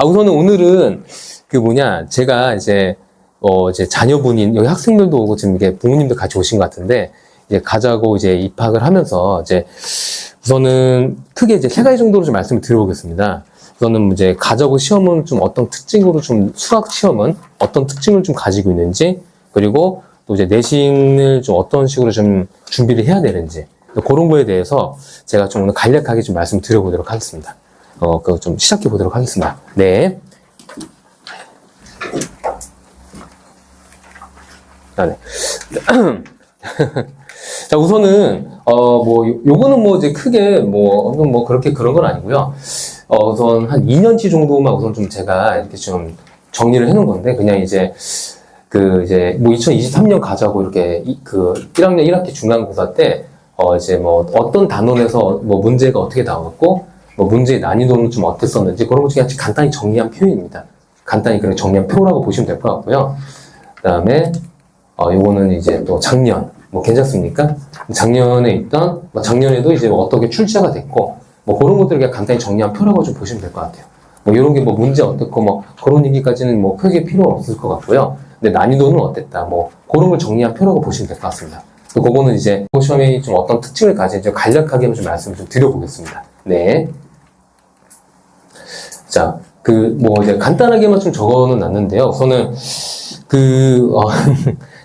우선은 오늘은 제가 이제 자녀분인 여기 학생들도 오고 지금 이게 부모님도 같이 오신 것 같은데 이제 가자고 이제 입학을 하면서 이제 우선은 크게 이제 3가지 정도로 좀 말씀을 드려보겠습니다. 우선은 이제 가자고 시험은 좀 어떤 특징으로 좀 수학 시험은 어떤 특징을 좀 가지고 있는지, 그리고 또 이제 내신을 좀 어떤 식으로 좀 준비를 해야 되는지, 그런 거에 대해서 제가 좀 오늘 간략하게 좀 말씀 드려보도록 하겠습니다. 그거 좀 시작해 보도록 하겠습니다. 네. 네. 자, 우선은, 요거는 이제 크게 그렇게 그런 건 아니고요. 우선 한 2년치 정도만 우선 좀 제가 이렇게 좀 정리를 해 놓은 건데, 그냥 이제, 2023년 가자고 이렇게, 1학년 1학기 중간고사 때, 어떤 단원에서 문제가 어떻게 나왔고, 문제의 난이도는 좀 어땠었는지, 그런 것 중에 간단히 정리한 표입니다. 간단히 그냥 정리한 표라고 보시면 될 것 같고요. 그 다음에, 요거는 이제 또 작년, 괜찮습니까? 작년에 있던, 작년에도 이제 어떻게 출제가 됐고, 그런 것들을 그냥 간단히 정리한 표라고 좀 보시면 될 것 같아요. 이런 게 문제 어떻고, 그런 얘기까지는 크게 필요 없을 것 같고요. 근데 난이도는 어땠다, 그런 걸 정리한 표라고 보시면 될 것 같습니다. 그거는 이제 시험이 좀 어떤 특징을 가진지 간략하게 좀 말씀을 좀 드려보겠습니다. 네. 자, 이제 간단하게만 좀 적어는 놨는데요. 우선은,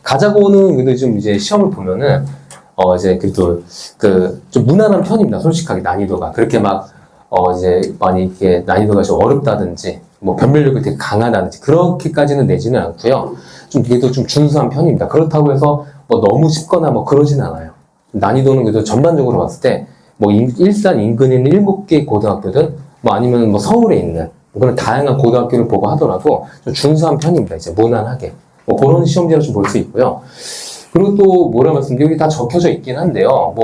가자고는 근데 좀 이제 시험을 보면은, 이제 그래도 좀 무난한 편입니다. 솔직하게 난이도가. 그렇게 이제 많이 이렇게 난이도가 좀 어렵다든지, 변별력이 되게 강하다든지, 그렇게까지는 내지는 않고요. 좀 그래도 좀 준수한 편입니다. 그렇다고 해서 너무 쉽거나 그러진 않아요. 난이도는 그래도 전반적으로 봤을 때, 일산 인근에 있는 7개 고등학교든, 아니면 서울에 있는, 그런 다양한 고등학교를 보고 하더라도 좀 준수한 편입니다. 이제 무난하게. 그런 시험지로 좀 볼 수 있고요. 그리고 또 여기 다 적혀져 있긴 한데요.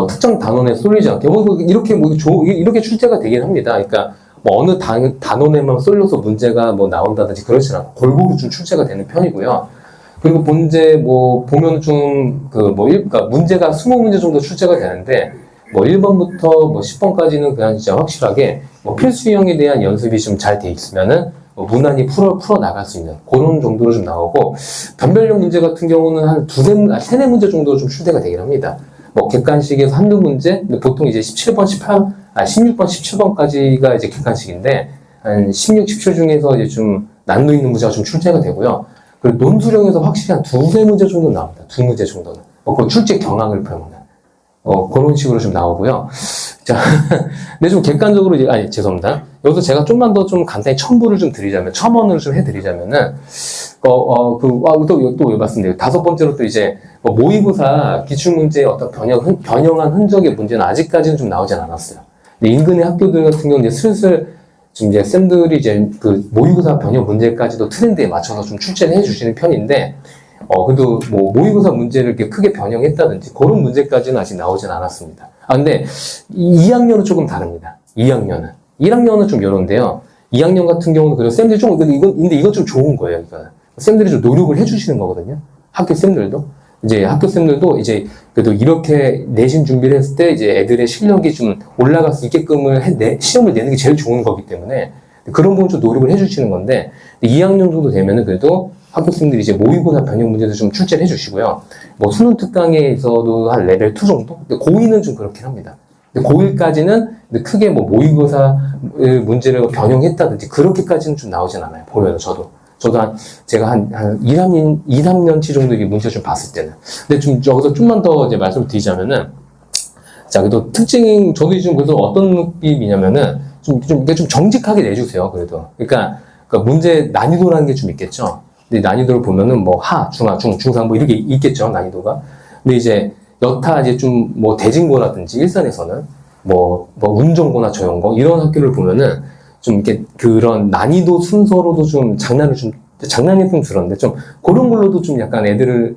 특정 단원에 쏠리지 않게, 이렇게 출제가 되긴 합니다. 그러니까, 어느 단원에만 쏠려서 문제가 나온다든지 그렇진 않고, 골고루 좀 출제가 되는 편이고요. 그리고 문제, 보면 문제가 20문제 정도 출제가 되는데, 1번부터 10번까지는 그냥 진짜 확실하게, 필수형에 대한 연습이 좀 잘 돼 있으면은, 무난히 풀어 나갈 수 있는 그런 정도로 좀 나오고, 변별력 문제 같은 경우는 한 3-4 문제 정도로 좀 출제가 되긴 합니다. 객관식에서 한두 문제, 보통 이제 16번, 17번까지가 이제 객관식인데, 한 16, 17 중에서 이제 좀 난도 있는 문제가 좀 출제가 되고요. 그리고 논술형에서 확실히 한 2-3 문제 정도 나옵니다. 2문제 정도는. 그 출제 경향을 표현하는. 그런 식으로 좀 나오고요. 자, 근데 좀 객관적으로, 죄송합니다. 여기서 제가 좀만 더 좀 간단히 첨언을 좀 해드리자면은, 또 말씀드려요. 5번째로 또 이제, 모의고사 기출문제의 어떤 변형한 흔적의 문제는 아직까지는 좀 나오진 않았어요. 근데 인근의 학교들 같은 경우는 이제 슬슬, 지금 이제 쌤들이 이제 모의고사 변형 문제까지도 트렌드에 맞춰서 좀 출제를 해주시는 편인데, 그래도 모의고사 문제를 이렇게 크게 변형했다든지 그런 문제까지는 아직 나오진 않았습니다. 근데 2학년은 조금 다릅니다. 2학년은. 1학년은 좀 이런데요. 2학년 같은 경우는 그래도 쌤들이 근데 이건 좀 좋은 거예요, 이거. 쌤들이 좀 노력을 해주시는 거거든요. 학교 쌤들도. 이제 학교 쌤들도 이제 그래도 이렇게 내신 준비를 했을 때 이제 애들의 실력이 좀 올라갈 수 있게끔을 시험을 내는 게 제일 좋은 거기 때문에 그런 부분 좀 노력을 해주시는 건데 2학년 정도 되면은 그래도 학교생들이 이제 모의고사 변형 문제도 좀 출제를 해주시고요. 수능 특강에서도 한 레벨 2 정도? 근데 고2는 좀 그렇긴 합니다. 근데 고1까지는 크게 모의고사 문제를 변형했다든지 그렇게까지는 좀 나오진 않아요. 보면 제가 한 2-3년치 정도 이게 문제 좀 봤을 때는. 근데 여기서 좀만 더 이제 말씀을 드리자면은, 자, 그래도 특징이, 저도 지금 그래서 어떤 느낌이냐면은, 이게 좀 정직하게 내주세요, 그래도. 그러니까 문제 난이도라는 게 좀 있겠죠. 근데 난이도를 보면은 하, 중하, 중상 이렇게 있겠죠, 난이도가. 근데 이제 여타 이제 좀 대진고라든지 일산에서는 운정고나 저연고 이런 학교를 보면은 좀 이렇게 그런 난이도 순서로도 좀 장난이 좀 들었는데 좀 그런 걸로도 좀 약간 애들을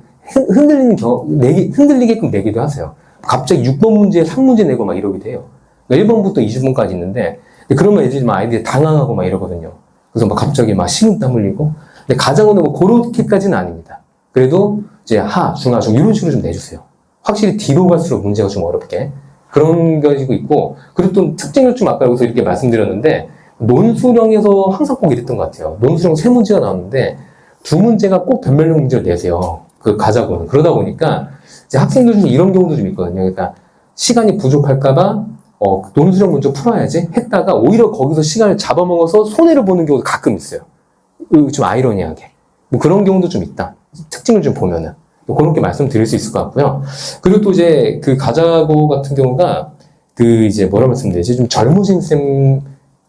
흔들리게끔 내기도 하세요. 갑자기 6번 문제에 3문제 내고 이러기도 해요. 그러니까 1번부터 20번까지 있는데 그러면 아이들이 당황하고 이러거든요. 그래서 갑자기 식은땀 흘리고. 근데 가장은 그렇게까지는 아닙니다. 그래도 이제 하, 중하, 중 이런 식으로 좀 내주세요. 확실히 뒤로 갈수록 문제가 좀 어렵게. 그런 게 있고, 그리고 또 특징을 좀 아까 여기서 이렇게 말씀드렸는데, 논술형에서 항상 꼭 이랬던 것 같아요. 논술형 3문제가 나왔는데 2문제가 꼭 변별력 문제를 내세요. 그 가자고는. 그러다 보니까 이제 학생들 중에 이런 경우도 좀 있거든요. 그러니까 시간이 부족할까봐 논술형 문제 풀어야지 했다가 오히려 거기서 시간을 잡아먹어서 손해를 보는 경우도 가끔 있어요. 좀 아이러니하게. 뭐 그런 경우도 좀 있다. 특징을 좀 보면은. 그렇게 말씀드릴 수 있을 것 같고요. 그리고 또 이제 그 가자고 같은 경우가 그 이제 뭐라 말씀드리지? 좀 젊으신 쌤,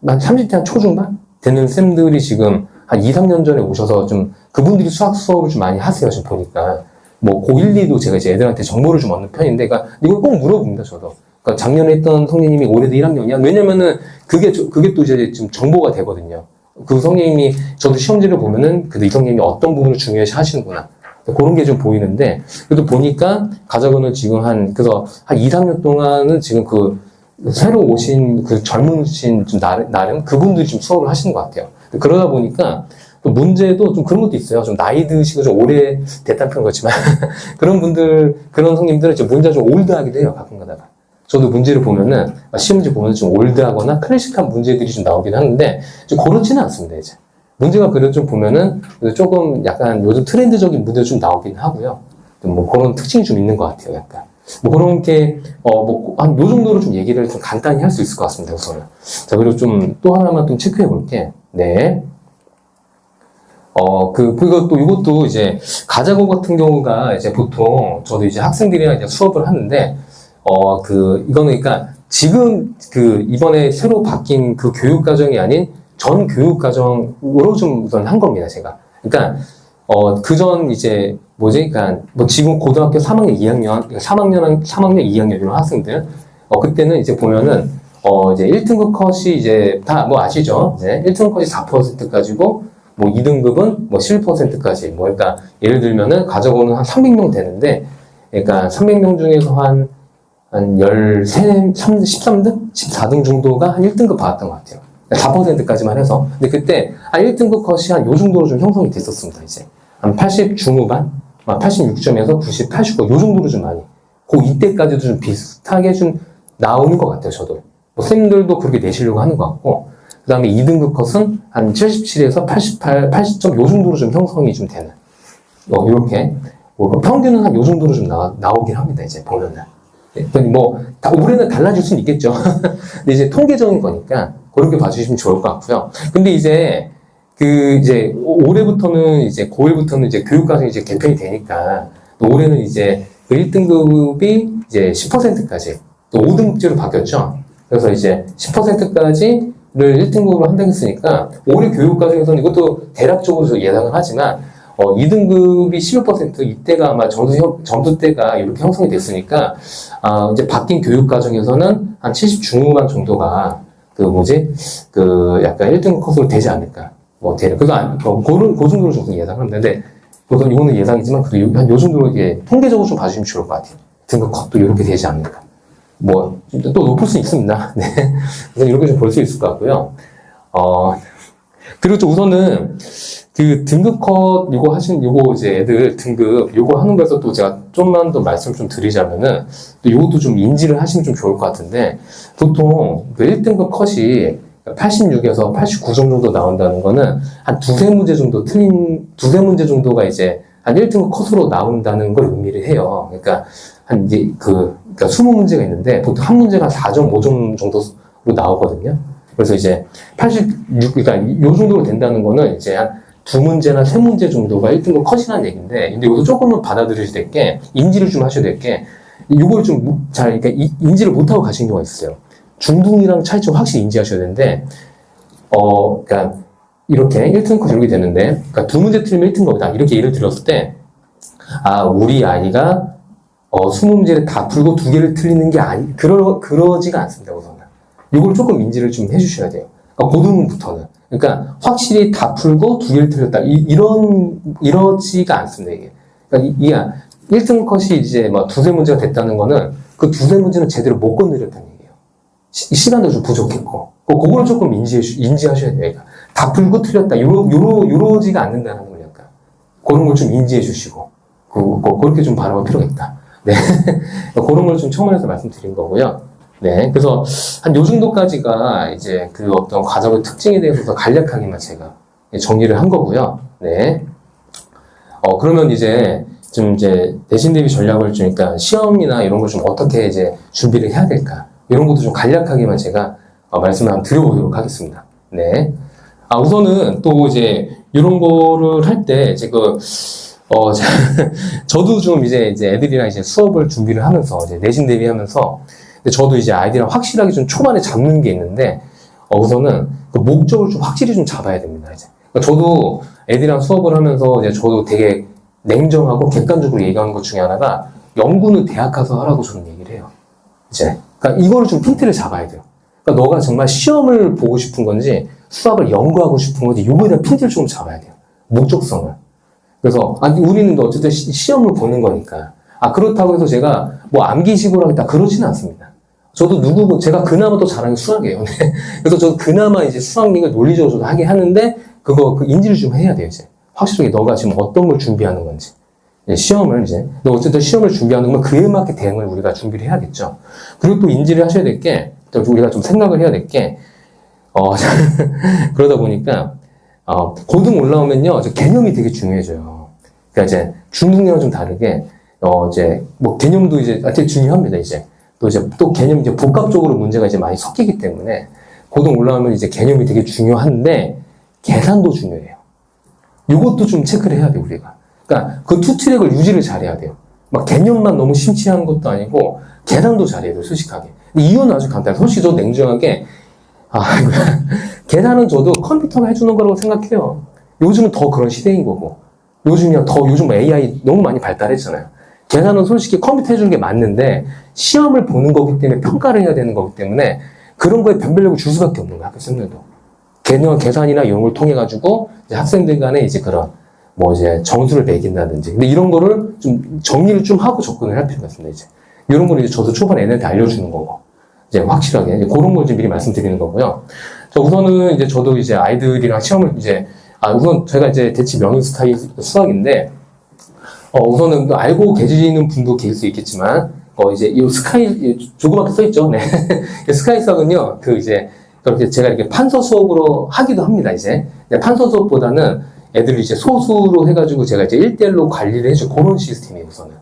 한 30대 한 초중반? 되는 쌤들이 지금 한 2, 3년 전에 오셔서 좀 그분들이 수학 수업을 좀 많이 하세요. 지금 보니까. 뭐 고1, 2도 제가 이제 애들한테 정보를 좀 얻는 편인데, 그러니까 이걸 꼭 물어봅니다. 저도. 그러니까 작년에 했던 선생님이 올해도 1학년이야. 왜냐면은 그게 또 이제 좀 정보가 되거든요. 그 선생님이 저도 시험지를 보면은 이 선생님이 어떤 부분을 중요시 하시는구나. 그런 게 좀 보이는데, 그래도 보니까 가자고는 지금 그래서 한 2, 3년 동안은 지금 새로 오신 젊으신 좀 나름 그분들이 좀 수업을 하시는 것 같아요. 그러다 보니까 또 문제도 좀 그런 것도 있어요. 좀 나이 드시고 좀 오래 됐다는 표현 그렇지만 그런 선생님들은 이제 문제가 좀 올드하기도 해요. 가끔 가다가. 저도 문제를 보면은, 시험지 보면 좀 올드하거나 클래식한 문제들이 좀 나오긴 하는데, 좀 그렇지는 않습니다, 이제. 문제가 그래도 좀 보면은, 조금 약간 요즘 트렌드적인 문제도 좀 나오긴 하고요. 뭐 그런 특징이 좀 있는 것 같아요, 약간. 뭐 그런 게, 한 요 정도로 좀 얘기를 좀 간단히 할 수 있을 것 같습니다, 우선은. 자, 그리고 좀 또 하나만 좀 체크해 볼게. 네. 그리고 또 이것도 이제, 가자고 같은 경우가 이제 보통 저도 이제 학생들이랑 이제 수업을 하는데, 이거는 그러니까 지금 이번에 새로 바뀐 그 교육과정이 아닌 전 교육과정으로 좀 우선 한 겁니다, 제가. 그러니까, 그전 이제, 그러니까, 뭐 지금 고등학교 3학년, 3학년, 2학년 이런 학생들, 그때는 이제 보면은, 이제 1등급 컷이 이제 다 뭐 아시죠? 네, 1등급 컷이 4%까지고, 뭐 2등급은 뭐 11%까지. 그러니까 예를 들면은 가져오는 한 300명 되는데, 그러니까 300명 중에서 한 13등? 14등 정도가 한 1등급 받았던 것 같아요. 4%까지만 해서. 근데 그때 한 1등급 컷이 한 요 정도로 좀 형성이 됐었습니다, 이제. 한 80 중후반? 86점에서 90, 89, 요 정도로 좀 많이. 이때까지도 좀 비슷하게 좀 나오는 것 같아요, 저도. 뭐, 쌤들도 그렇게 내시려고 하는 것 같고. 그 다음에 2등급 컷은 한 77에서 88, 80점 요 정도로 좀 형성이 좀 되는. 요렇게. 평균은 한 요 정도로 좀 나오긴 합니다, 이제 보면은. 뭐, 올해는 달라질 수는 있겠죠. 근데 이제 통계적인 거니까, 그렇게 봐주시면 좋을 것 같고요. 근데 이제, 올해부터는 이제, 고1부터는 이제 교육과정이 이제 개편이 되니까, 또 올해는 이제, 1등급이 이제 10%까지, 또 5등급제로 바뀌었죠. 그래서 이제 10%까지를 1등급으로 한다고 했으니까, 올해 교육과정에서는 이것도 대략적으로 예상을 하지만, 2등급이 11%, 이때가 아마 점수대가 이렇게 형성이 됐으니까, 이제 바뀐 교육과정에서는 한 70 중후반 정도가, 약간 1등급 컷으로 되지 않을까. 대략. 그 정도로 좀 예상합니다. 근데, 우선 이거는 예상이지만, 그래도 한 요 정도로 이게 통계적으로 좀 봐주시면 좋을 것 같아요. 등급 컷도 이렇게 되지 않을까. 또 높을 수 있습니다. 네. 그래서 이렇게 좀 볼 수 있을 것 같고요. 그리고 좀 우선은, 등급 컷, 요거 이제 애들 등급, 요거 하는 거에서 또 제가 좀만 더 말씀을 좀 드리자면은, 또 요것도 좀 인지를 하시면 좀 좋을 것 같은데, 보통 1등급 컷이 86에서 89점 정도 나온다는 거는 한 두세 문제 정도가 이제 한 1등급 컷으로 나온다는 걸 의미를 해요. 그러니까, 그러니까 20문제가 있는데, 보통 한 문제가 4.5점 정도로 나오거든요. 그래서 이제 그러니까 요 정도로 된다는 거는 이제 한 2문제나 3문제 정도가 1등급 컷이라는 얘기인데, 근데 이것도 조금은 받아들여야 될 게, 인지를 좀 하셔야 될 게, 이걸 좀 그러니까 인지를 못하고 가시는 경우가 있어요. 중등이랑 차이점 확실히 인지하셔야 되는데, 그러니까, 이렇게 1등급 컷 이렇게 되는데, 그러니까 2문제 틀리면 1등급이다. 이렇게 예를 들었을 때, 우리 아이가, 20문제를 다 풀고 2개를 틀리는 게 그러지가 않습니다, 우선은. 이걸 조금 인지를 좀 해주셔야 돼요. 그러니까 고등부터는. 그러니까 확실히 다 풀고 2개를 틀렸다. 이러지가 않습니다, 이게. 그러니까 1등 컷이 이제 막 두세 문제가 됐다는 거는 그 두세 문제는 제대로 못 건드렸다는 얘기예요. 시간도 좀 부족했고. 그거를 조금 인지하셔야 돼요. 그러니까 다 풀고 틀렸다. 요러지가 않는다는 걸 약간. 그런 걸 좀 인지해 주시고. 그렇게 좀 바라볼 필요가 있다. 네. 그런 걸 좀 첨언해서 말씀드린 거고요. 네. 그래서 한 요 정도까지가 이제 그 어떤 과정의 특징에 대해서 간략하게만 제가 정리를 한 거고요. 네. 그러면 이제 좀 이제 내신 대비 전략을 주니까 시험이나 이런 걸 좀 어떻게 이제 준비를 해야 될까? 이런 것도 좀 간략하게만 제가 말씀을 한번 드려보도록 하겠습니다. 네. 우선은 또 이제 이런 거를 할 때 이제 저도 좀 이제 애들이랑 이제 수업을 준비를 하면서 이제 내신 대비하면서 근데 저도 이제 아이들이랑 확실하게 좀 초반에 잡는 게 있는데 우선은 그 목적을 좀 확실히 좀 잡아야 됩니다. 이제 그러니까 저도 애들이랑 수업을 하면서 이제 저도 되게 냉정하고 객관적으로 얘기하는 것 중에 하나가 연구는 대학 가서 하라고 저는 얘기를 해요. 이제 그러니까 이거를 좀 핀트를 잡아야 돼요. 그러니까 너가 정말 시험을 보고 싶은 건지 수학을 연구하고 싶은 건지 요거에 대한 핀트를 좀 잡아야 돼요. 목적성을. 그래서 우리는 어쨌든 시험을 보는 거니까 그렇다고 해서 제가 뭐 암기식으로 하겠다 그러지는 않습니다. 저도 제가 그나마 더 잘하는 게 수학이에요. 그래서 저도 그나마 이제 수학력을 논리적으로 하게 하는데 그 인지를 좀 해야 돼요. 이제 확실하게 너가 지금 어떤 걸 준비하는 건지 시험을 이제 너 어쨌든 시험을 준비하는 건 그에 맞게 대응을 우리가 준비를 해야겠죠. 그리고 또 인지를 하셔야 될 게 우리가 좀 생각을 해야 될 게 그러다 보니까 고등 올라오면요 개념이 되게 중요해져요. 그러니까 이제 중등이랑 좀 다르게 이제 뭐 개념도 이제 되게 중요합니다. 이제 또 개념 이제 복합적으로 문제가 이제 많이 섞이기 때문에 고등 올라오면 이제 개념이 되게 중요한데 계산도 중요해요. 이것도 좀 체크를 해야 돼요, 우리가. 그러니까 그 투 트랙을 유지를 잘해야 돼요. 막 개념만 너무 심취한 것도 아니고 계산도 잘해야 돼요, 솔직하게. 이유는 아주 간단해요. 솔직히 저도 냉정하게 계산은 저도 컴퓨터가 해주는 거라고 생각해요. 요즘은 더 그런 시대인 거고 요즘 AI 너무 많이 발달했잖아요. 계산은 솔직히 컴퓨터 해주는 게 맞는데 시험을 보는 거기 때문에 평가를 해야 되는 거기 때문에 그런 거에 변별력을 줄 수밖에 없는 거야, 학생들도. 계산이나 이런 걸 통해 가지고 학생들 간에 이제 그런 뭐 이제 점수를 매긴다든지 근데 이런 거를 좀 정리를 좀 하고 접근을 할 필요가 있습니다. 이제 이런 거를 이제 저도 초반에 애들한테 알려주는 거고 이제 확실하게 이제 그런 걸 좀 미리 말씀드리는 거고요. 우선은 이제 저도 이제 아이들이랑 시험을 이제 우선 제가 이제 대치 명인 스타일 수학인데 우선은 알고 계시는 분도 계실 수 있겠지만 이제 이 스카이 조그맣게 써 있죠. 네. 스카이 수학은요 이제 그렇게 제가 이렇게 판서 수업으로 하기도 합니다. 이제 판서 수업보다는 애들을 이제 소수로 해가지고 제가 이제 1대1로 관리를 해주고 그런 시스템이에요. 우선은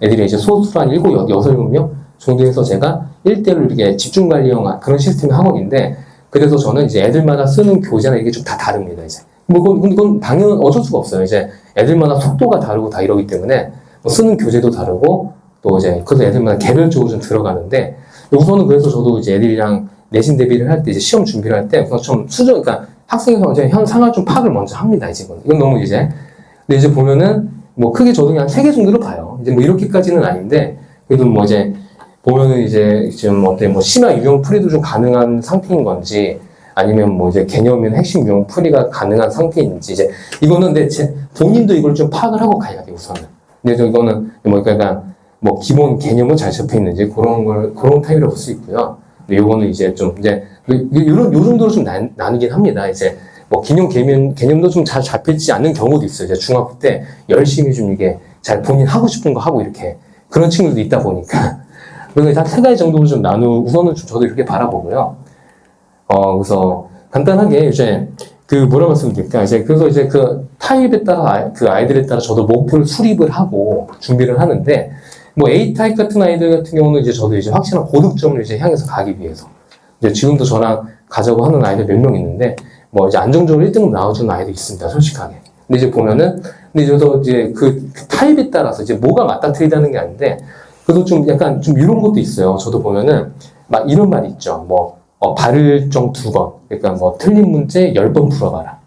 애들이 이제 소수로 한 7, 6명 정도 해서 제가 1대1로 이렇게 집중 관리형 그런 시스템의 학원인데 그래서 저는 이제 애들마다 쓰는 교재나 이게 좀 다 다릅니다. 이제 그건 당연 어쩔 수가 없어요. 이제 애들마다 속도가 다르고 다 이러기 때문에 쓰는 교재도 다르고 또 이제 그래서 애들마다 개별적으로 좀 들어가는데 우선은 그래서 저도 이제 애들이랑 내신 대비를 할 때 이제 시험 준비를 할 때 우선 좀 그러니까 학생의 현 상황 좀 파악을 먼저 합니다. 이건 너무 이제 근데 이제 보면은 뭐 크게 저도 그냥 3개 정도로 봐요. 이제 뭐 이렇게까지는 아닌데 그래도 뭐 이제 보면은 이제 지금 뭐 심화 유형 풀이도 좀 가능한 상태인 건지 아니면 뭐 이제 개념이나 핵심 유형 풀이가 가능한 상태인지 이제 이거는 근데 본인도 이걸 좀 파악을 하고 가야 돼요. 우선은. 근데 이거는 뭐 그러니까 뭐 기본 개념은 잘 잡혀 있는지 그런 타입이라고 볼 수 있고요. 요거는 이제 좀 이제 요 정도로 좀 나누긴 합니다. 이제 뭐 개념도 좀 잘 잡히지 않는 경우도 있어요. 이제 중학교 때 열심히 좀 이게 잘 본인 하고 싶은 거 하고 이렇게 그런 친구들도 있다 보니까 그래서 한 3가지 정도로 좀 우선은 좀 저도 이렇게 바라보고요. 그래서 간단하게 이제 뭐라 말씀드릴까 그래서 이제 그 타입에 따라 그 아이들에 따라 저도 목표를 수립을 하고 준비를 하는데 뭐 A 타입 같은 아이들 같은 경우는 이제 저도 이제 확실한 고득점을 이제 향해서 가기 위해서 이제 지금도 저랑 가자고 하는 아이들 몇 명 있는데 뭐 이제 안정적으로 1등급 나와주는 아이도 있습니다. 솔직하게. 근데 이제 보면은 근데 저도 이제 그 타입에 따라서 이제 뭐가 맞다 틀리다는 게 아닌데 그래도 좀 약간 좀 이런 것도 있어요. 저도 보면은 막 이런 말이 있죠. 뭐 발을정 2번 그러니까 뭐 틀린 문제 10번 풀어봐라.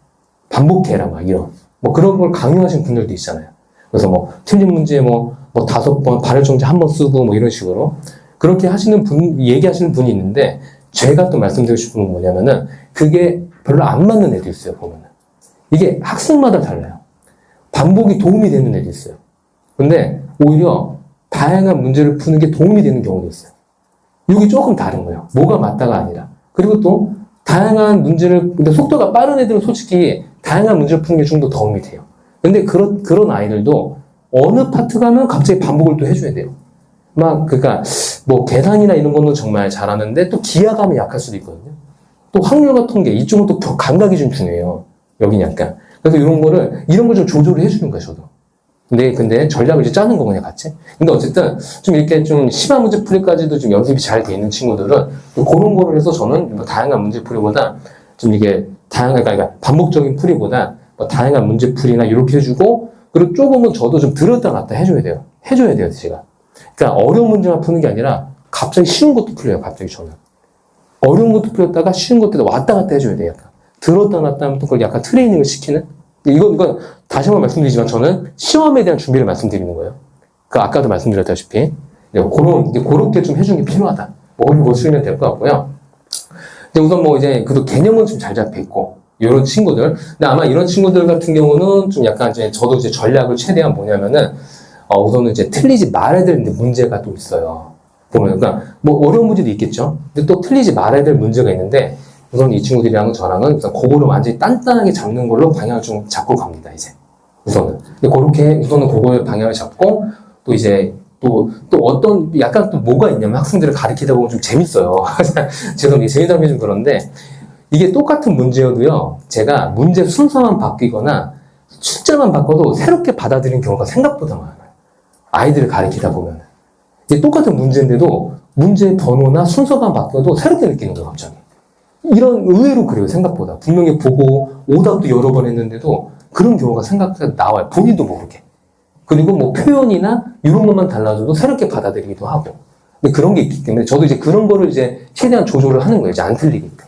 반복해라 막 이런 뭐 그런 걸 강요하시는 분들도 있잖아요. 그래서 뭐 틀린 문제 뭐 5번 발을정지 1번 쓰고 뭐 이런 식으로 그렇게 얘기하시는 분이 있는데 제가 또 말씀드리고 싶은 건 뭐냐면은 그게 별로 안 맞는 애도 있어요. 보면은 이게 학생마다 달라요. 반복이 도움이 되는 애도 있어요. 근데 오히려 다양한 문제를 푸는 게 도움이 되는 경우도 있어요. 이게 조금 다른 거예요. 뭐가 맞다가 아니라. 그리고 또 다양한 근데 속도가 빠른 애들은 솔직히 다양한 문제를 푸는 게 좀 더 도움이 돼요. 근데 그런 아이들도 어느 파트 가면 갑자기 반복을 또 해줘야 돼요. 그러니까 뭐 계산이나 이런 거는 정말 잘하는데 또 기하감이 약할 수도 있거든요. 또 확률과 통계 이쪽은 또 감각이 좀 중요해요. 여긴 약간. 그래서 이런 걸 좀 조절을 해주는 거예요, 저도. 근데 전략을 이제 짜는 거거든요, 같이. 근데 어쨌든 좀 이렇게 좀 심한 문제 풀이까지도 좀 연습이 잘 돼 있는 친구들은 또 그런 거를 해서 저는 뭐 다양한 문제 풀이보다 좀 이게 그러니까 반복적인 풀이보다 뭐 다양한 문제 풀이나 이렇게 해주고 그리고 조금은 저도 좀 들었다 놨다 해줘야 돼요. 제가. 그러니까 어려운 문제만 푸는 게 아니라 갑자기 쉬운 것도 풀려요, 갑자기 저는. 어려운 것도 풀렸다가 쉬운 것도 왔다 갔다 해줘야 돼요, 약간. 들었다 놨다 하면 또 그걸 약간 트레이닝을 시키는? 이건 다시 한번 말씀드리지만 저는 시험에 대한 준비를 말씀드리는 거예요. 아까도 말씀드렸다시피. 그렇게 좀 해주는 게 필요하다. 뭐 쓰면 될 것 같고요. 우선 그래도 개념은 좀 잘 잡혀 있고, 이런 친구들. 근데 아마 이런 친구들 같은 경우는 좀 약간 저도 전략을 최대한 뭐냐면은, 우선은 틀리지 말아야 될 문제가 또 있어요. 그러니까, 어려운 문제도 있겠죠. 근데 또 틀리지 말아야 될 문제가 있는데, 우선 이 친구들이랑 저랑은 우선 그거를 완전히 단단하게 잡는 걸로 방향을 좀 잡고 갑니다, 이제. 우선은. 우선은 그거에 방향을 잡고, 또 어떤, 약간 또 뭐가 있냐면 학생들을 가르치다 보면 좀 재밌어요. 죄송해요. 재미담이 좀 그런데, 이게 똑같은 문제여도요, 제가 문제 순서만 바뀌거나, 숫자만 바꿔도 새롭게 받아들이는 경우가 생각보다 많아요. 아이들을 가르치다 보면. 이게 똑같은 문제인데도, 문제 번호나 순서만 바뀌어도 새롭게 느끼는 거예요, 갑자기. 이런, 의외로 그래요, 생각보다. 분명히 보고, 오답도 여러 번 했는데도, 그런 경우가 생각보다 나와요. 본인도 모르게. 그리고 표현이나 이런 것만 달라져도 새롭게 받아들이기도 하고. 근데 그런 게 있기 때문에 저도 그런 거를 최대한 조절을 하는 거예요. 안 틀리게끔.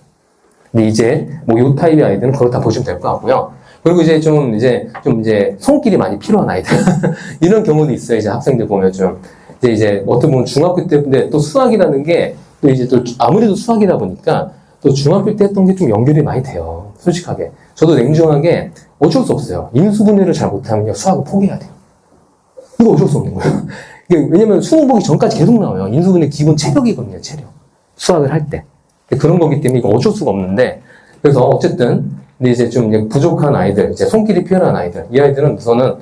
근데 요 타입의 아이들은 그렇다 보시면 될 것 같고요. 그리고 손길이 많이 필요한 아이들. 이런 경우도 있어요. 학생들 보면 어떻게 보면 중학교 때, 근데 또 수학이라는 게 또 아무래도 수학이다 보니까 또 중학교 때 했던 게 좀 연결이 많이 돼요. 솔직하게. 저도 냉정하게 어쩔 수 없어요. 인수분해를 잘 못하면 수학을 포기해야 돼요. 이거 어쩔 수 없는 거예요. 왜냐면 수능 보기 전까지 계속 나와요. 인수분해 기본 체력이거든요, 체력. 수학을 할 때. 그런 거기 때문에 이거 어쩔 수가 없는데, 그래서 어쨌든, 근데 좀 부족한 아이들, 손길이 필요한 아이들, 이 아이들은 우선은,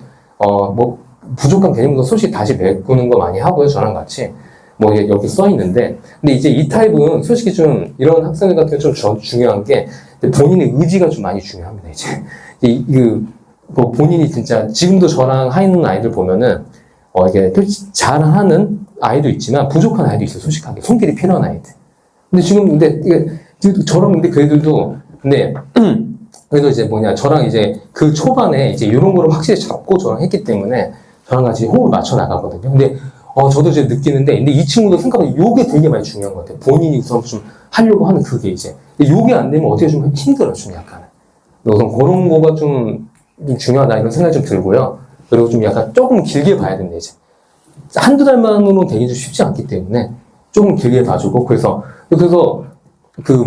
부족한 개념도 솔직히 다시 메꾸는 거 많이 하고요, 저랑 같이. 여기 써 있는데, 근데 이 타입은 솔직히 좀, 이런 학생들 같은 경우 좀 중요한 게, 본인의 의지가 좀 많이 중요합니다, 본인이 진짜, 지금도 저랑 하는 아이들 보면은, 이게 잘하는 아이도 있지만, 부족한 아이도 있어요, 솔직하게. 손길이 필요한 아이들. 근데 그 애들도, 그래도 저랑 그 초반에 이런 거를 확실히 잡고 저랑 했기 때문에, 저랑 같이 호흡을 맞춰 나가거든요. 근데, 저도 느끼는데, 근데 이 친구도 생각보다 요게 되게 많이 중요한 것 같아요. 본인이 우선 좀 하려고 하는 그게 근데 요게 안 되면 어떻게 좀 힘들어요, 좀 약간. 우선 그런 거가 좀 중요하다, 이런 생각이 좀 들고요. 그리고 좀 약간 조금 길게 봐야 된다, 한두 달만으로는 되게 좀 쉽지 않기 때문에 조금 길게 봐주고, 그래서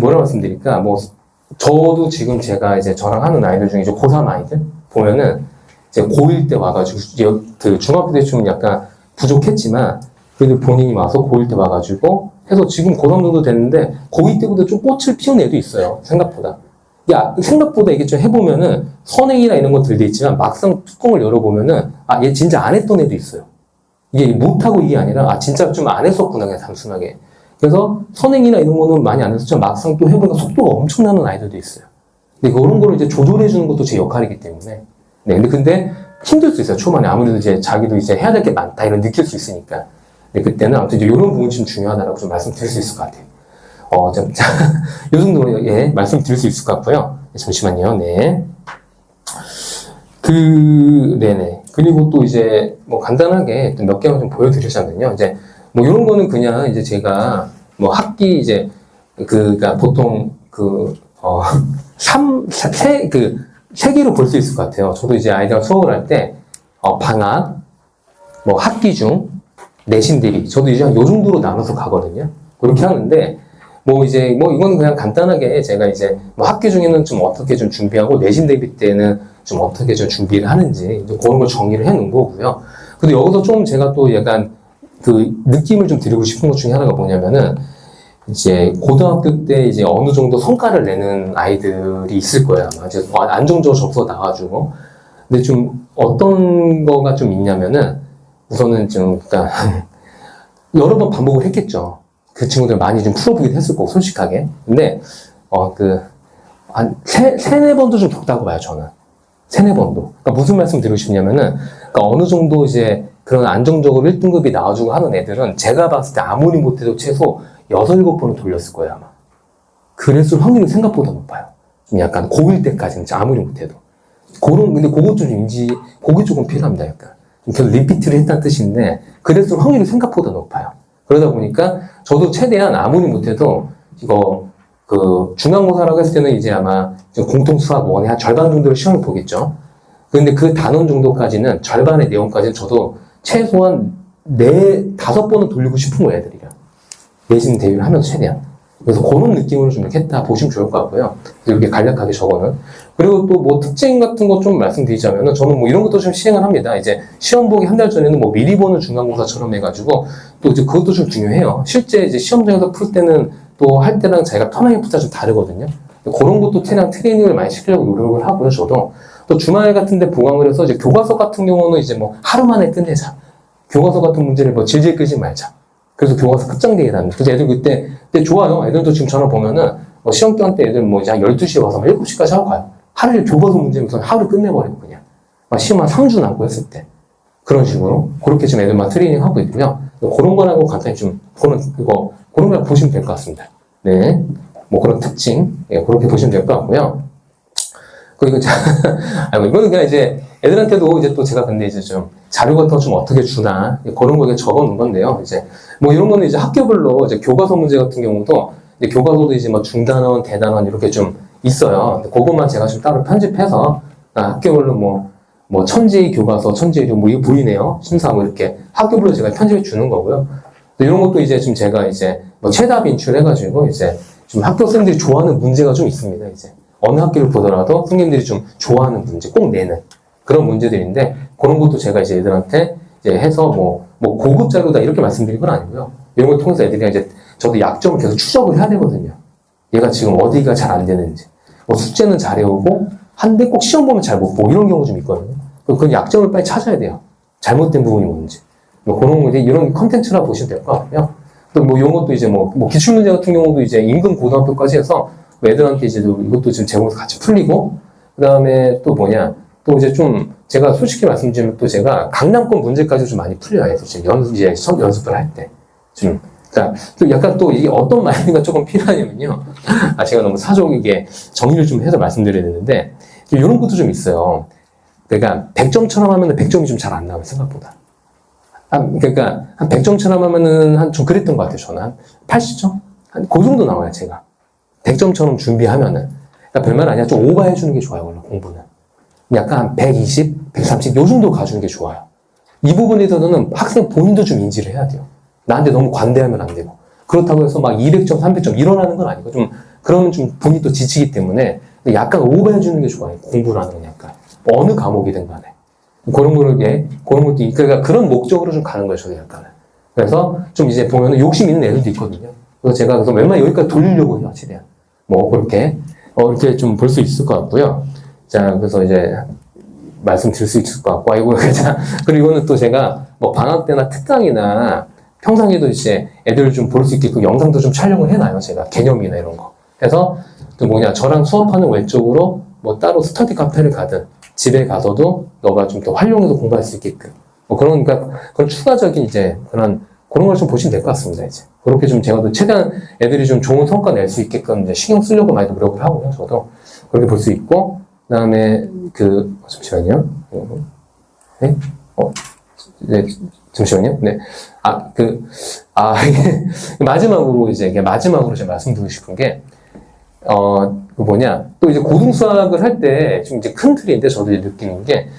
뭐라 말씀드릴까, 저도 지금 제가 저랑 하는 아이들 중에 고3 아이들 보면은 고1 때 와가지고, 중학교 때 좀 약간 부족했지만, 그래도 본인이 와서 고1 때 와가지고, 해서 지금 고3 정도 됐는데, 고2 때보다 좀 꽃을 피운 애도 있어요, 생각보다. 생각보다 이게 좀 해보면은, 선행이나 이런 거 들돼 있지만, 막상 뚜껑을 열어보면은, 얘 진짜 안 했던 애도 있어요. 이게 못하고 이게 아니라, 진짜 좀 안 했었구나, 그냥 단순하게. 그래서, 선행이나 이런 거는 많이 안 했었지만, 막상 또 해보니까 속도가 엄청나는 아이들도 있어요. 근데 그런 거를 조절해주는 것도 제 역할이기 때문에. 네, 근데 힘들 수 있어요, 초반에. 아무래도 자기도 해야 될 게 많다, 이런 느낄 수 있으니까. 근데 그때는 아무튼 이런 부분이 좀 중요하다라고 좀 말씀드릴 수 있을 것 같아요. 요 정도로, 말씀드릴 수 있을 것 같고요. 잠시만요, 네. 네네. 그리고 또 간단하게 몇 개만 좀 보여드리자면요. 이런 거는 그냥 제가 학기 그러니까 보통 세 개로 볼 수 있을 것 같아요. 저도 아이들과 수업을 할 때, 방학, 학기 중, 내신 대비. 저도 요 정도로 나눠서 가거든요. 그렇게 하는데, 이거는 그냥 간단하게 제가 학기 중에는 좀 어떻게 좀 준비하고, 내신 대비 때는 좀 어떻게 좀 준비를 하는지, 그런 걸 정리를 해 놓은 거고요. 근데 여기서 좀 제가 또 약간 느낌을 좀 드리고 싶은 것 중에 하나가 뭐냐면은, 고등학교 때 어느 정도 성과를 내는 아이들이 있을 거예요. 아마 안정적으로 접수가 나와가지고. 근데 좀 어떤 거가 좀 있냐면은, 우선은 좀, 그러니까, 여러 번 반복을 했겠죠. 그 친구들 많이 좀 풀어보기도 했을 거고, 솔직하게. 근데, 한 세네 번도 좀 겪다고 봐요, 저는. 세네 번도. 그러니까 무슨 말씀 드리고 싶냐면은, 그러니까 어느 정도 이제 그런 안정적으로 1등급이 나와주고 하는 애들은 제가 봤을 때 아무리 못해도 최소 6, 7번은 돌렸을 거예요, 아마. 그랬을 확률이 생각보다 높아요. 좀 약간 고1 때까지는 아무리 못해도. 근데 그것 좀 그게 조금 필요합니다, 약간. 계속 리피트를 했다는 뜻인데, 그랬을 확률이 생각보다 높아요. 그러다 보니까, 저도 최대한 아무리 못해도, 중간고사라고 했을 때는 이제 아마 공통 수학 1의 한 절반 정도를 시험을 보겠죠. 근데 그 단원 정도까지는, 절반의 내용까지는 저도 최소한 5번은 돌리고 싶은 거예요, 애들이랑. 내신 대비를 하면서 최대한. 그래서 그런 느낌으로 좀 이렇게 했다 보시면 좋을 것 같고요. 이렇게 간략하게 적어는. 그리고 또 뭐 특징 같은 거 좀 말씀드리자면은 저는 뭐 이런 것도 좀 시행을 합니다. 이제 시험 보기 한 달 전에는 뭐 미리 보는 중간고사처럼 해가지고 또 이제 그것도 좀 중요해요. 실제 이제 시험장에서 풀 때는 또 할 때랑 자기가 편하게 풀자 좀 다르거든요. 그런 것도 트레이닝을 많이 시키려고 노력을 하고요, 저도. 또 주말 같은 데 보강을 해서 이제 교과서 같은 경우는 이제 뭐 하루 만에 끝내자. 교과서 같은 문제를 뭐 질질 끌지 말자. 그래서 교과서 끝장내기라는. 그래서 애들 그때 좋아요. 애들도 지금 전화 보면은 뭐 시험 기간 때 애들 뭐 이제 한 12시에 와서 7시까지 하고 가요. 하루에 교과서 문제면서 하루 끝내버리고 그냥. 막 시험 한 3주 남고 했을 때. 그런 식으로. 그렇게 지금 애들만 트레이닝 하고 있고요. 그런 거라고 간단히 좀 보는, 그런 거 보시면 될 것 같습니다. 네. 뭐 그런 특징. 예, 그렇게 보시면 될 것 같고요. 그리고 이거는 그냥 이제 애들한테도 이제 또 제가 근데 이제 좀 자료 같은 거 좀 어떻게 주나 그런 거 적어 놓은 건데요. 이제 뭐 이런 거는 이제 학교별로 이제 교과서 문제 같은 경우도 이제 교과서도 이제 뭐 중단원, 대단원 이렇게 좀 있어요. 그것만 제가 좀 따로 편집해서 학교별로 뭐 천지 교과서, 천지 뭐 이거 보이네요. 심사하고 이렇게 학교별로 제가 편집해 주는 거고요. 이런 것도 이제 좀 제가 이제 뭐 최다 인출해가지고 이제 좀 학교 선생님들이 좋아하는 문제가 좀 있습니다. 이제 어느 학교를 보더라도 선생님들이 좀 좋아하는 문제, 꼭 내는 그런 문제들인데 그런 것도 제가 이제 애들한테 이제 해서 뭐 고급 자료다 이렇게 말씀드린 건 아니고요. 이런 걸 통해서 애들이 이제 저도 약점을 계속 추적을 해야 되거든요. 얘가 지금 어디가 잘 안 되는지. 뭐 숙제는 잘해오고 한데 꼭 시험 보면 잘 못 보고 이런 경우 좀 있거든요. 그 약점을 빨리 찾아야 돼요. 잘못된 부분이 뭔지. 뭐 그런 거 이제 이런 컨텐츠라 보시면 될 것 같고요. 또 뭐 이런 것도 이제 뭐 기출문제 같은 경우도 이제 인근 고등학교까지 해서 애들한테 이제 이것도 지금 제공해서 같이 풀리고 그 다음에 또 또 이제 좀 제가 솔직히 말씀드리면 또 제가 강남권 문제까지 좀 많이 풀려요. 이제 연습을 할 때. 좀. 그러니까 또 약간 또 이게 어떤 마인드가 조금 필요하냐면요. 제가 너무 사족이게 정리를 좀 해서 말씀드려야 되는데 이런 것도 좀 있어요. 그러니까 100점처럼 하면 100점이 좀 잘 안 나와요, 생각보다. 그러니까 한 100점처럼 하면은 좀 그랬던 것 같아요, 저는. 한 80점? 그 정도 나와요, 제가. 100점처럼 준비하면은. 그러니까 별말 아니야. 좀 오버해주는 게 좋아요, 원래 공부는. 약간 한 120, 130, 요 정도 가주는 게 좋아요. 이 부분에 있어서는 학생 본인도 좀 인지를 해야 돼요. 나한테 너무 관대하면 안 되고. 그렇다고 해서 막 200점, 300점 일어나는 건 아니고 그러면 좀 본인이 또 지치기 때문에 약간 오버해주는 게 좋아요. 공부라는 건 약간. 어느 과목이든 간에. 그런 것도, 그러니까 그런 목적으로 좀 가는 거예요, 저도 약간은. 그래서 좀 이제 보면은 욕심 있는 애들도 있거든요. 그래서 제가 그래서 웬만하면 여기까지 돌리려고 해요, 최대한. 뭐, 그렇게, 이렇게 좀 볼 수 있을 것 같고요. 자, 그래서 이제, 말씀드릴 수 있을 것 같고, 그리고 이거는 또 제가 뭐 방학 때나 특강이나 평상에도 이제 애들 좀 볼 수 있게끔 영상도 좀 촬영을 해놔요, 제가. 개념이나 이런 거. 그래서 또 저랑 수업하는 외적으로 뭐 따로 스터디 카페를 가든, 집에 가서도 너가 좀 더 활용해서 공부할 수 있게끔. 뭐 그러니까 그런 추가적인 이제 그런 걸 좀 보시면 될 것 같습니다, 이제. 그렇게 좀 제가 최대한 애들이 좀 좋은 성과 낼 수 있게끔 이제 신경 쓰려고 많이 노력을 하고요, 저도. 그렇게 볼 수 있고, 그 다음에 잠시만요. 네? 네, 잠시만요. 네. 마지막으로 제가 말씀드리고 싶은 게, 또 이제 고등수학을 할 때, 좀 이제 큰 틀인데, 저도 이제 느끼는 게,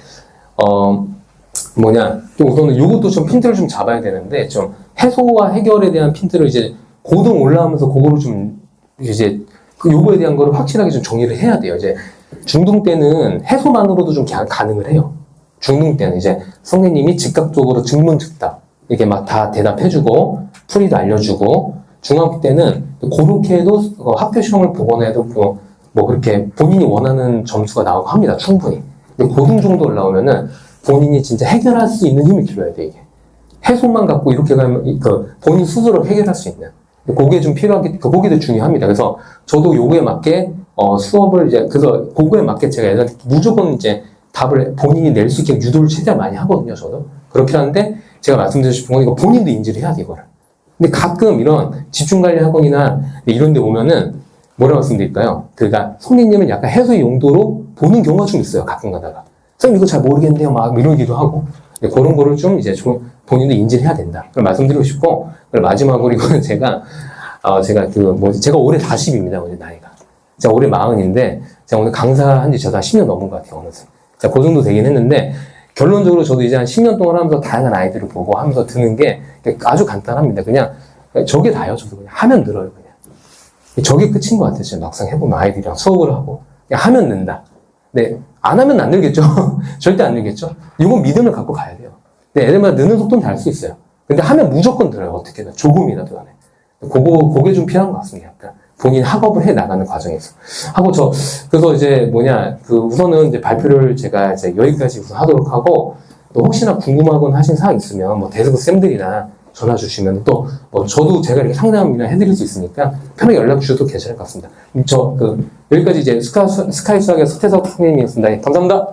또 우선은 요것도 좀 핀트를 좀 잡아야 되는데, 좀 해소와 해결에 대한 핀트를 이제 고등 올라가면서 그거를 좀, 이제, 요거에 대한 거를 확실하게 좀 정리를 해야 돼요. 이제, 중등 때는 해소만으로도 좀 가능을 해요. 중등 때는 이제 선생님이 즉각적으로 증문즉답, 이렇게 막 다 대답해주고, 풀이도 알려주고, 중학교 때는 그렇게 해도 학교 시험을 보거나 해도 뭐 그렇게 본인이 원하는 점수가 나오고 합니다. 충분히. 근데 고등 정도 올라오면은 본인이 진짜 해결할 수 있는 힘이 필요해야 돼, 이게. 해소만 갖고 이렇게 가면 본인 스스로 해결할 수 있는 그게 좀 필요하기, 그게 더 중요합니다. 그래서 저도 요거에 맞게 수업을 이제 그래서 그거에 맞게 제가 애들한테 무조건 이제 답을 본인이 낼 수 있게 유도를 최대한 많이 하거든요. 저도 그렇긴 한데 제가 말씀드리고 싶은 건 이거 본인도 인지를 해야 돼 이거를. 근데 가끔 이런 집중관리 학원이나 이런 데 오면은 뭐라 말씀드릴까요? 그러니까 선생님은 약간 해소 용도로 보는 경우가 좀 있어요. 가끔 가다가 선생님 이거 잘 모르겠네요. 막 이러기도 하고 그런 거를 좀 이제 좀 본인도 인지를 해야 된다. 그걸 말씀드리고 싶고 마지막으로 이거는 제가 제가 올해 40입니다. 올해 나이가. 제가 올해 40인데 제가 오늘 강사한 지 저도 한 10년 넘은 것 같아요. 어느새. 자, 그 정도 되긴 했는데 결론적으로 저도 이제 한 10년 동안 하면서 다양한 아이들을 보고 하면서 드는 게 아주 간단합니다. 그냥 저게 다예요. 저도 그냥 하면 늘어요. 그냥. 저게 끝인 것 같아요. 지금 막상 해보면 아이들이랑 수업을 하고 그냥 하면 는다. 네, 안 하면 안 늘겠죠. 절대 안 늘겠죠. 이건 믿음을 갖고 가야 돼요. 근데 애들마다 느는 속도는 다를 수 있어요. 근데 하면 무조건 늘어요. 어떻게든 조금이라도 간에. 그게 좀 필요한 것 같습니다. 약간 본인 학업을 해 나가는 과정에서. 그래서 이제 우선은 이제 발표를 제가 이제 여기까지 우선 하도록 하고, 또 혹시나 궁금하거나 하신 사항 있으면, 데스크 쌤들이나 전화 주시면 저도 제가 이렇게 상담이나 해드릴 수 있으니까 편하게 연락 주셔도 괜찮을 것 같습니다. 여기까지 이제 스카이 수학의 서태석 선생님이었습니다. 감사합니다.